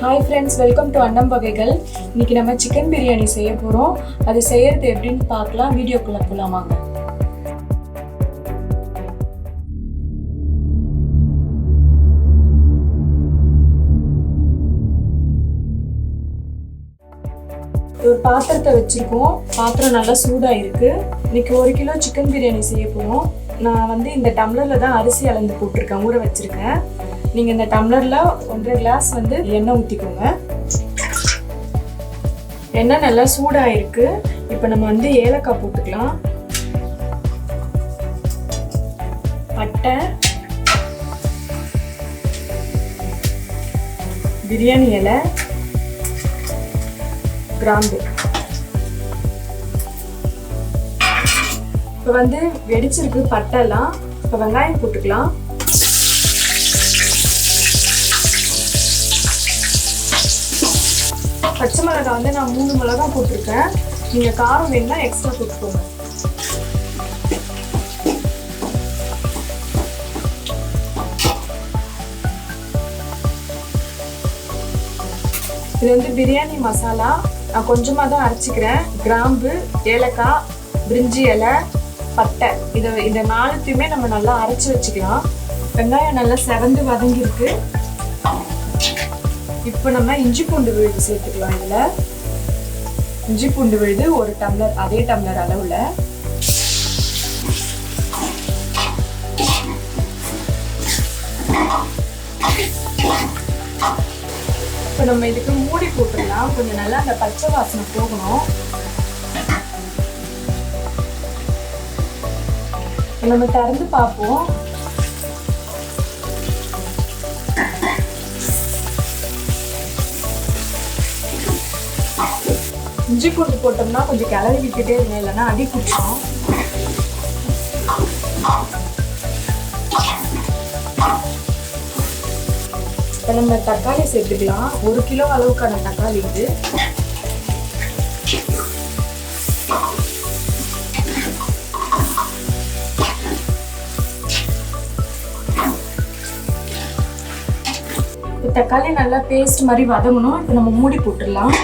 Hi friends, welcome to Annam Vagaigal. இன்னைக்கு நம்ம chicken biryani செய்ய போறோம். அது செய்யறது எப்படின்னு பார்க்கலாம். வீடியோக்குள்ள போலாம் வாங்க. ஒரு பாத்திரத்தை வச்சிருக்கோம். பாத்திரம் நல்லா சூடா இருக்கு. இன்னைக்கு 1 கிலோ சிக்கன் பிரியாணி செய்ய போறோம். நான் இந்த டம்ளர்ல தான் அரிசி அளந்து போட்டுருக்கேன், ஊற வச்சிருக்கேன். நீங்க இந்த டம்ளர்ல 1.5 கிளாஸ் எண்ணெய் ஊத்திக்கோங்க. எண்ணெய் நல்லா சூடா இருக்கு. இப்போ நம்ம ஏலக்காய் போட்டுக்கலாம், பட்டை, பிரியாணி இலை, கிராம்பு. இப்போ வெடிச்சிருக்கு பட்டை எல்லாம். இப்போ வெங்காயம் போட்டுக்கலாம். பச்சை மிளகாய் நான் 3 மிளகாய் போட்டிருக்கேன். நீங்க காரம் வேணும்னா எக்ஸ்ட்ரா போட்டுக்கோங்க. இது பிரியாணி மசாலா. நான் கொஞ்சமா தான் அரைச்சிக்கிறேன். கிராம்பு, ஏலக்காய், பிரிஞ்சி இலை, பட்டை, இதை 4த்தையுமே நம்ம நல்லா அரைச்சி வச்சுக்கலாம். வெங்காயம் நல்லா செவந்து வதங்கிருக்கு. இப்போ நம்ம இஞ்சி பூண்டு விழுது சேர்த்துக்கலாம். இதில் இஞ்சி பூண்டு விழுது 1 டம்ளர், அதே டம்ளர் அளவில். இப்போ நம்ம இதுக்கு மூடி போட்டுடலாம். கொஞ்சம் நல்லா அந்த பச்சை வாசனை போகணும். நம்ம திறந்து பார்ப்போம். இஞ்சி பூண்டு போட்டோம்னா கொஞ்சம் கிளறி விட்டுட்டே இருங்க, இல்லைன்னா அடி பிடிச்சிடும். இப்போ நம்ம தக்காளி சேர்த்துக்கலாம். 1 கிலோ அளவுக்கான தக்காளி இது. இப்போ தக்காளி நல்லா பேஸ்ட் மாதிரி வதங்கணும். இப்போ நம்ம மூடி போட்டுடலாம்.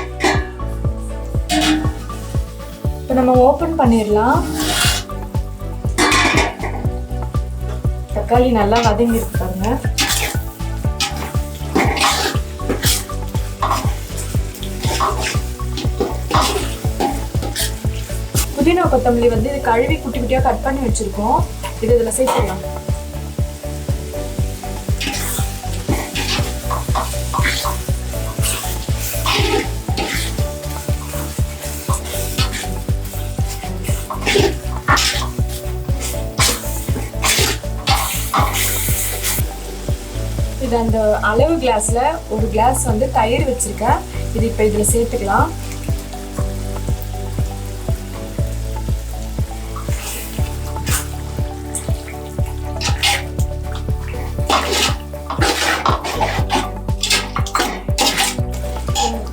இப்போ நம்ம ஓப்பன் பண்ணிடலாம். தக்காளி நல்லா வதங்கி இருக்கு பாருங்க. புதினா கொத்தமல்லி இது கழுவி குட்டி குட்டியா கட் பண்ணி வச்சிருக்கோம். இதுல சேர்த்துக்கலாம். இது அந்த அளவு கிளாஸ்ல 1 கிளாஸ் தயிர் வச்சிருக்கேன். இது இப்ப இதுல சேர்த்துக்கலாம்.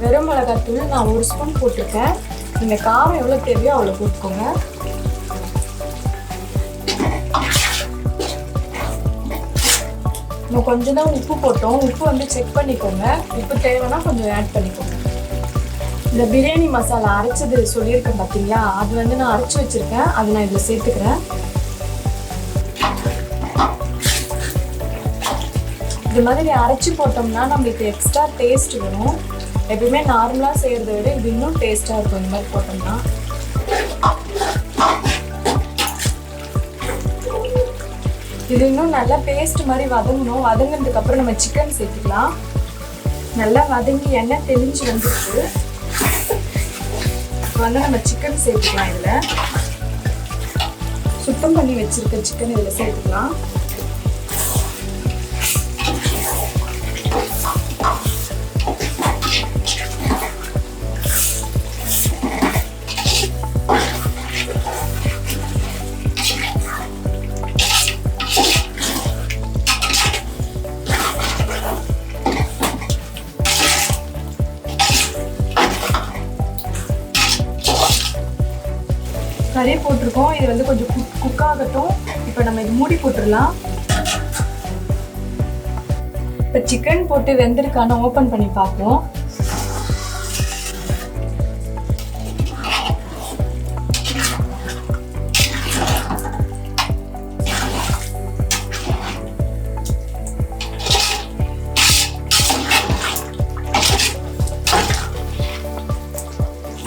வெறும் மிளகாத்தூள் நான் 1 ஸ்பூன் போட்டிருக்கேன். நீங்க காரம் எவ்வளவு தேவையோ அவ்வளவு போட்டுக்கோங்க. நம்ம கொஞ்சம் தான் உப்பு போட்டோம். உப்பு செக் பண்ணிக்கோங்க. உப்பு தேவைன்னா கொஞ்சம் ஆட் பண்ணிக்கோங்க. இந்த பிரியாணி மசாலா அரைச்சது சொல்லியிருக்கேன் பார்த்தீங்களா, அது நான் அரைச்சி வச்சிருக்கேன். அது நான் இதில் சேர்த்துக்கிறேன். இது மாதிரி அரைச்சி போட்டோம்னா நம்மளுக்கு எக்ஸ்ட்ரா டேஸ்ட் வரும். எப்பயுமே நார்மலாக செய்கிறத விட இது இன்னும் டேஸ்ட்டாக இருக்கும் இந்த மாதிரி போட்டோம்னா. இது இன்னும் நல்லா பேஸ்ட் மாதிரி வதங்கணும். வதங்கினதுக்கு அப்புறம் நம்ம சிக்கன் சேர்த்துக்கலாம். நல்லா வதங்கி எண்ணெய் தெளிஞ்சு வந்துருக்கு. நம்ம சிக்கன் சேர்த்துக்கலாம். இதில் சுத்தம் பண்ணி வச்சிருக்க சிக்கன் இதில் சேர்த்துக்கலாம். கறி போட்டிருக்கோம். இது கொஞ்சம் குக் ஆகட்டும். இப்போ நம்ம இது மூடி போட்டுடலாம். இப்போ சிக்கன் போட்டு வெந்திருக்கான ஓப்பன் பண்ணி பார்ப்போம்.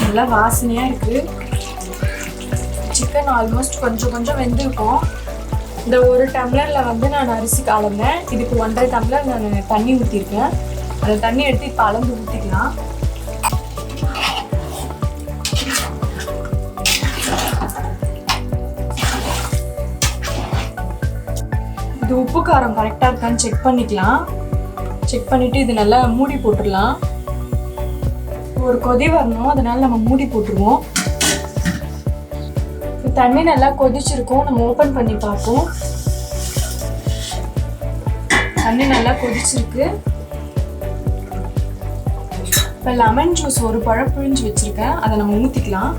நல்லா வாசனையாக இருக்குது. சிக்கன் ஆல்மோஸ்ட் கொஞ்சம் வெந்திருக்கும். இந்த ஒரு டம்ளரில் வந்து நான் அரிசி கலந்தேன். இதுக்கு 1.5 டம்ளர் நான் தண்ணி ஊற்றிருக்கேன். அந்த தண்ணி எடுத்து இப்போ அளந்து ஊற்றிக்கலாம். இது உப்பு காரம் கரெக்டாக இருக்கான்னு செக் பண்ணிக்கலாம். செக் பண்ணிவிட்டு இது நல்லா மூடி போட்டுடலாம். ஒரு கொதி வரணும், அதனால நம்ம மூடி போட்டுருவோம். தண்ணி நல்லா கொதிச்சிருக்கும். நம்ம ஓப்பன் பண்ணி பார்ப்போம். தண்ணி நல்லா கொதிச்சிருக்கு. இப்போ லெமன் ஜூஸ் ஒரு பழம் பிழிஞ்சு வச்சிருக்கேன், அதை நம்ம ஊற்றிக்கலாம்.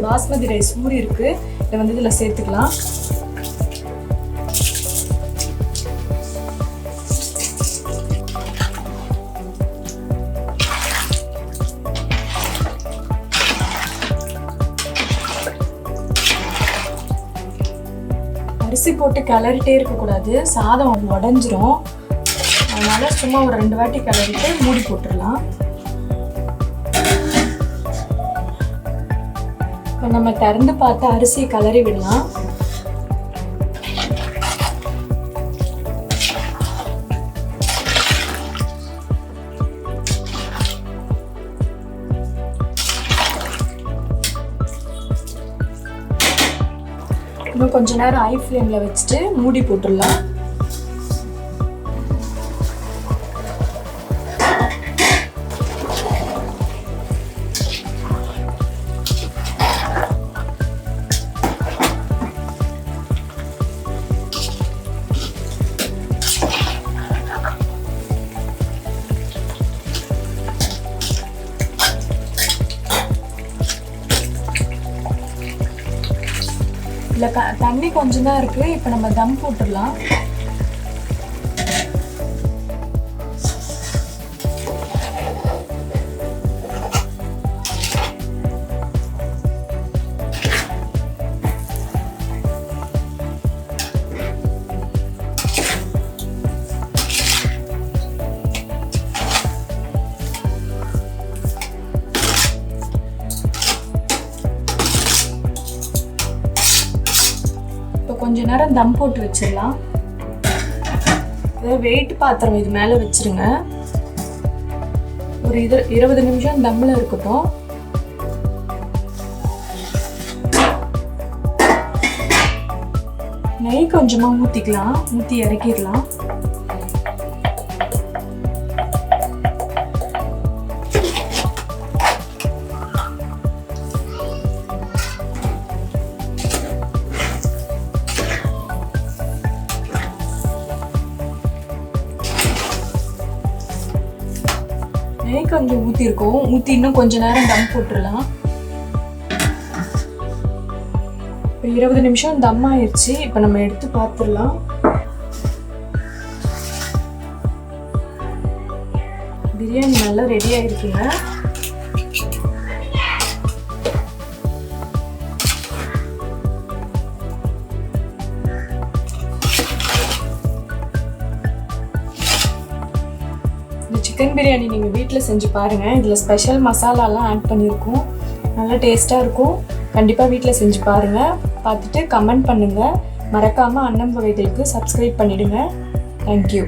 பாஸ்மதி ரைஸ் ஊறி இருக்கு, இதை வந்து இதில் சேர்த்துக்கலாம். அரிசி போட்டு கிளறிட்டே இருக்கக்கூடாது, சாதம் உடஞ்சிரும். அதனால சும்மா ஒரு 2 வாட்டி கிளறிட்டு மூடி போட்டுடலாம். இப்போ நம்ம திறந்து பார்த்து அரிசியை கிளறி விடலாம். இன்னும் கொஞ்ச நேரம் ஹை ஃப்ளேமில் வச்சுட்டு மூடி போட்டுடலாம். இல்லை தண்ணி கொஞ்சம் தான் இருக்குது. இப்போ நம்ம தம் போட்டுடலாம். கொஞ்ச நேரம் தம் போட்டு வச்சிடலாம். வெயிட் பாத்திரம் இது மேலே வச்சிருங்க. ஒரு 20 நிமிஷம் தம்மில் இருக்கட்டும். நெய் கொஞ்சமாக ஊற்றிக்கலாம், ஊற்றி இறக்கிடலாம். நெய் கொஞ்சம் ஊற்றிருக்கோம், ஊற்றி இன்னும் கொஞ்ச நேரம் தம் போட்டுடலாம். இப்போ 20 நிமிஷம் தம் ஆயிடுச்சு. இப்போ நம்ம எடுத்து பார்த்துடலாம். பிரியாணி நல்லா ரெடி ஆயிருக்குங்க. சிக்கன் பிரியாணி நீங்கள் வீட்டில் செஞ்சு பாருங்கள். இதில் ஸ்பெஷல் மசாலாலாம் ஆட் பண்ணியிருக்கோம். நல்லா டேஸ்ட்டாக இருக்கும். கண்டிப்பாக வீட்டில் செஞ்சு பாருங்கள். பார்த்துட்டு கமெண்ட் பண்ணுங்கள். மறக்காமல் அன்னம் வகைகளுக்கு சப்ஸ்கிரைப் பண்ணிவிடுங்க. தேங்க்யூ.